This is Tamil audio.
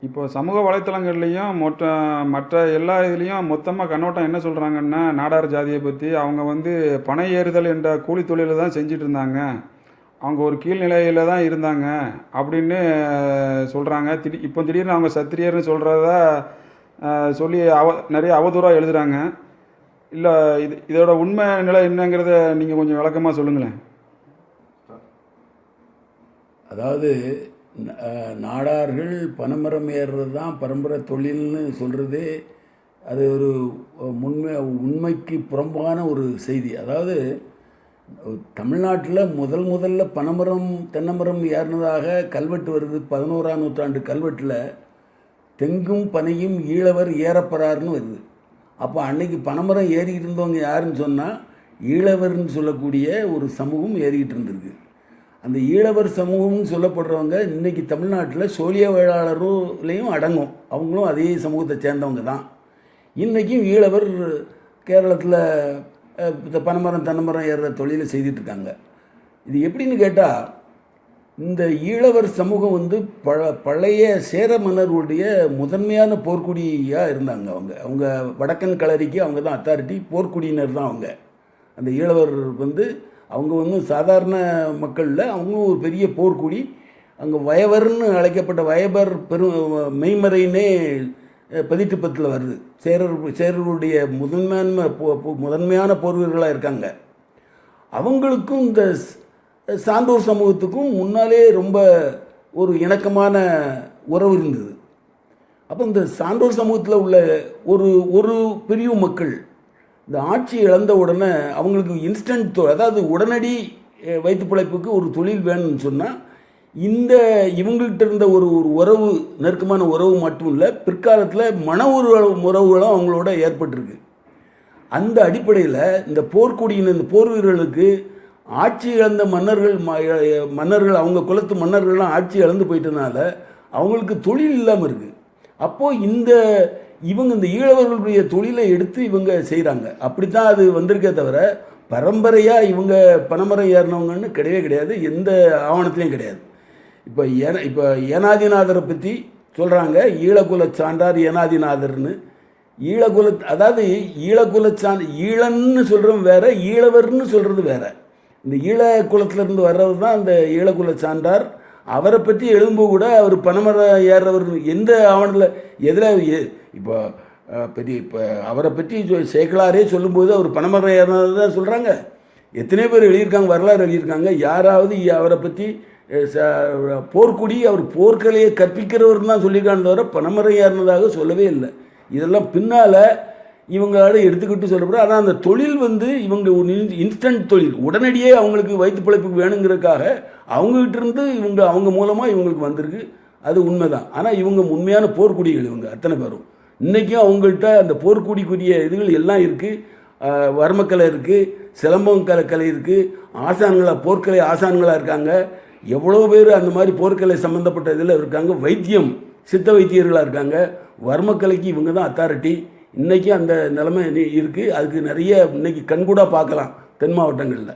இப்போ சமூக வலைத்தளங்கள்லேயும் மற்ற எல்லா இதுலேயும் மொத்தமாக கண்ணோட்டம் என்ன சொல்கிறாங்கன்னா, நாடார் ஜாதியை பற்றி அவங்க வந்து பனை ஏறுதல் என்ற கூலி தொழிலை தான் செஞ்சுட்டு இருந்தாங்க. அவங்க ஒரு கீழ்நிலையில் தான் இருந்தாங்க அப்படின்னு சொல்கிறாங்க. இப்போ திடீர்னு அவங்க சத்திரியர்னு சொல்கிறத சொல்லி நிறைய அவதூறாக எழுதுகிறாங்க. இல்லை, இதோட உண்மை நிலை என்னங்கிறத நீங்கள் கொஞ்சம் விளக்கமாக சொல்லுங்களேன். அதாவது நாடார்கள் பனைமரம் ஏறுறது தான் பரம்பரை தொழில்னு சொல்கிறது அது ஒரு உண்மைக்கு புறம்பான ஒரு செய்தி. அதாவது தமிழ்நாட்டில் முதல்ல பனைமரம் தென்னைமரம் ஏறினதாக கல்வெட்டு வருது. 11ஆம் நூற்றாண்டு கல்வெட்டில் தெங்கும் பனையும் ஈழவர் ஏறப்பறாருன்னு வருது. அப்போ அன்னைக்கு பனைமரம் ஏறிக்கிட்டு இருந்தவங்க யாருன்னு சொன்னால் ஈழவர்னு சொல்லக்கூடிய ஒரு சமூகம் ஏறிக்கிட்டு இருந்திருக்கு. அந்த ஈழவர் சமூகம்னு சொல்லப்படுறவங்க இன்றைக்கி தமிழ்நாட்டில் சோழிய வேளாளர்லையும் அடங்கும். அவங்களும் அதே சமூகத்தை சேர்ந்தவங்க தான். இன்றைக்கும் ஈழவர் கேரளத்தில் பனைமரம் தென்னைமரம் ஏறுற தொழிலை செய்துட்ருக்காங்க. இது எப்படின்னு கேட்டால், இந்த ஈழவர் சமூகம் வந்து பழைய சேர மன்னர்களுடைய முதன்மையான போர்க்குடியாக இருந்தாங்க. அவங்க வடக்கன் களரிக்கு அவங்க தான் அத்தாரிட்டி, போர்க்குடியினர் தான் அவங்க. அந்த ஈழவர் வந்து அவங்க வந்து சாதாரண மக்களில் அவங்களும் ஒரு பெரிய போர்க்குடி. அங்கே வயவர்னு அழைக்கப்பட்ட வயவர் மெய்மறைன்னே பதிட்டுப்பத்தில் வருது. சேரர்களுடைய முதன்மையான போர் வீரர்களாக இருக்காங்க. அவங்களுக்கும் இந்த சான்றோர் சமூகத்துக்கும் முன்னாலே ரொம்ப ஒரு இணக்கமான உறவு இருந்தது. அப்போ இந்த சான்றோர் சமூகத்தில் உள்ள ஒரு பிரிவு மக்கள் இந்த ஆட்சி இழந்த உடனே அவங்களுக்கு இன்ஸ்டன்ட் அதாவது உடனடி வயிற்று பிழைப்புக்கு ஒரு தொழில் வேணும்னு சொன்னால் இந்த இவங்கள்ட்ட இருந்த ஒரு உறவு, நெருக்கமான உறவு மட்டும் இல்லை, பிற்காலத்தில் மன உறவுகளும் அவங்களோட ஏற்பட்டிருக்கு. அந்த அடிப்படையில் இந்த போர்க்குடியின இந்த போர் வீரர்களுக்கு ஆட்சி இழந்த மன்னர்கள் அவங்க குலத்து மன்னர்கள்லாம் ஆட்சி இழந்து போயிட்டனால அவங்களுக்கு தொழில் இல்லாமல் இருக்குது. அப்போது இவங்க இந்த ஈழவர்களுடைய தொழிலை எடுத்து இவங்க செய்கிறாங்க. அப்படித்தான் அது வந்திருக்கே தவிர பரம்பரையாக இவங்க பனைமரம் ஏறினவங்கன்னு கிடையாது. எந்த ஆவணத்துலேயும் கிடையாது. இப்போ ஏனாதிநாதரை பற்றி சொல்கிறாங்க, ஈழகுல சான்றார் ஏனாதிநாதர்னு. அதாவது ஈழன்னு சொல்கிறவங்க வேற, ஈழவர்னு சொல்கிறது வேற. இந்த ஈழ குலத்திலேருந்து வர்றவர் தான் அந்த ஈழகுல சான்றார். அவரை பற்றி எழுதும்போது கூட அவர் பனைமரம் ஏறுறவர் எந்த ஆவணத்தில் எதில் இப்போ அவரை பற்றி சேக்கலாரே சொல்லும்போது அவர் பனைமரம் ஏறினது தான் சொல்கிறாங்க. எத்தனை பேர் எழுதியிருக்காங்க, வரலாறு எழுதியிருக்காங்க. யாராவது அவரை பற்றி போர்க்குடி அவர் போர்க்கலையை கற்பிக்கிறவர் தான் சொல்லியிருக்கான்னு தவிர பனைமரம் ஏறினதாக சொல்லவே இல்லை. இதெல்லாம் பின்னால் இவங்களால எடுத்துக்கிட்டு சொல்லப்படுற. ஆனால் அந்த தொழில் வந்து இவங்க ஒரு இன்ஸ்டன்ட் தொழில், உடனடியே அவங்களுக்கு வயிற்று பிழைப்புக்கு வேணுங்கிறதுக்காக அவங்ககிட்ட இருந்து அவங்க மூலமாக இவங்களுக்கு வந்திருக்கு. அது உண்மைதான். ஆனால் இவங்க உண்மையான போர்க்குடிகள். இவங்க அத்தனை பேரும் இன்றைக்கும் அவங்கள்ட்ட அந்த போர்க்குடிக்குரிய இதுகள் எல்லாம் இருக்குது. வர்மக்கலை இருக்குது, சிலம்பம் கலை இருக்குது, போர்க்கலை ஆசான்களாக இருக்காங்க. எவ்வளோ பேர் அந்த மாதிரி போர்க்கலை சம்மந்தப்பட்ட இதில் இருக்காங்க. வைத்தியம் சித்த வைத்தியர்களாக இருக்காங்க. வர்மக்கலைக்கு இவங்க தான் அத்தாரிட்டி. இன்றைக்கி அந்த நிலைமை இருக்குது. அதுக்கு நிறைய இன்றைக்கி கண்கூடாக பார்க்கலாம் தென் மாவட்டங்களில்.